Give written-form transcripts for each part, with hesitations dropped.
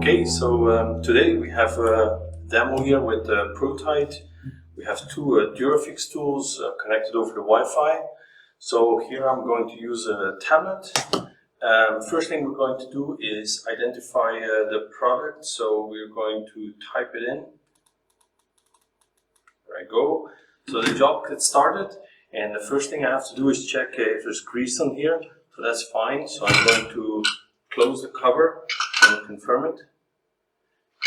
Okay, so today we have a demo here with ProSuite. We have two Durofix tools connected over the Wi-Fi. So here I'm going to use a tablet. First thing we're going to do is identify the product. So we're going to type it in. There I go. So the job gets started, and the first thing I have to do is check if there's grease on here. So that's fine. So I'm going to close the cover and confirm it.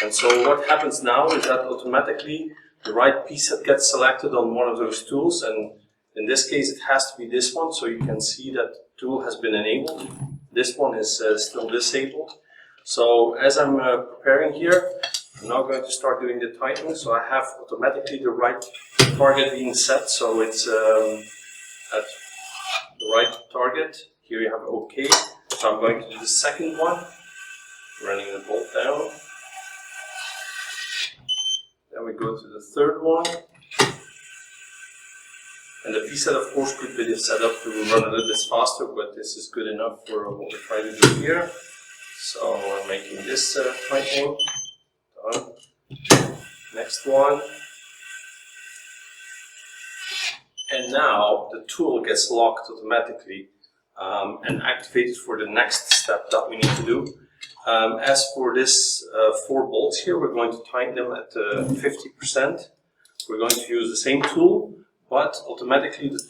And so what happens now is that automatically the right piece gets selected on one of those tools, and in this case it has to be this one, so you can see that tool has been enabled. This one is still disabled. So as I'm preparing here, I'm now going to start doing the tightening. So I have automatically the right target being set, so it's at the right target. Here you have OK. So I'm going to do the second one, running the bolt down. Then we go to the third one. And the preset, of course, could be set up to run a little bit faster, but this is good enough for what we're trying to do here. So I'm making this tightening. Done. Next one. And now the tool gets locked automatically and activated for the next step that we need to do. As for this 4 bolts here, we're going to tighten them at 50%. We're going to use the same tool, but automatically the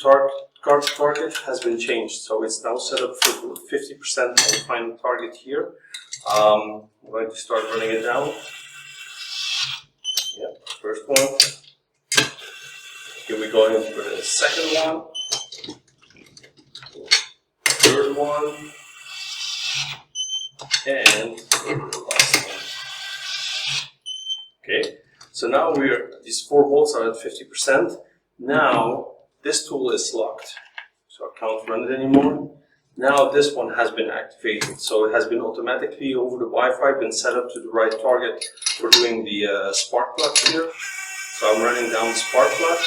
target has been changed. So it's now set up for 50% on the final target here. I'm going to start running it down. Yep, first one. Here we go in for the second one. Third one. And the last one. Okay, so now these 4 bolts are at 50%. Now this tool is locked, so I can't run it anymore. Now this one has been activated, so it has been automatically over the Wi-Fi been set up to the right target for doing the spark plug here. So I'm running down the spark plug.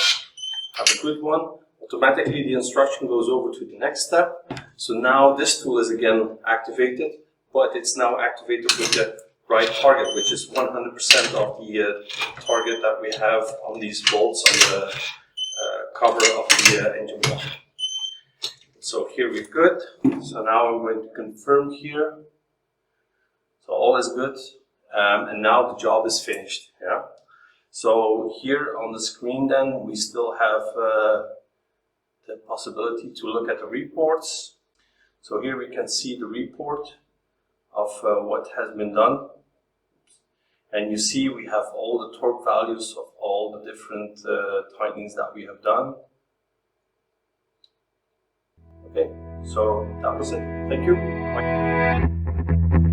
Have a good one. Automatically the instruction goes over to the next step. So now this tool is again activated, but it's now activated with the right target, which is 100% of the target that we have on these bolts on the cover of the engine block. So here we're good. So now I'm going to confirm here. So all is good, and now the job is finished. Yeah. So here on the screen, then we still have the possibility to look at the reports. So here we can see the report of what has been done, and you see we have all the torque values of all the different tightenings that we have done. Okay, so that was it. Thank you. Bye.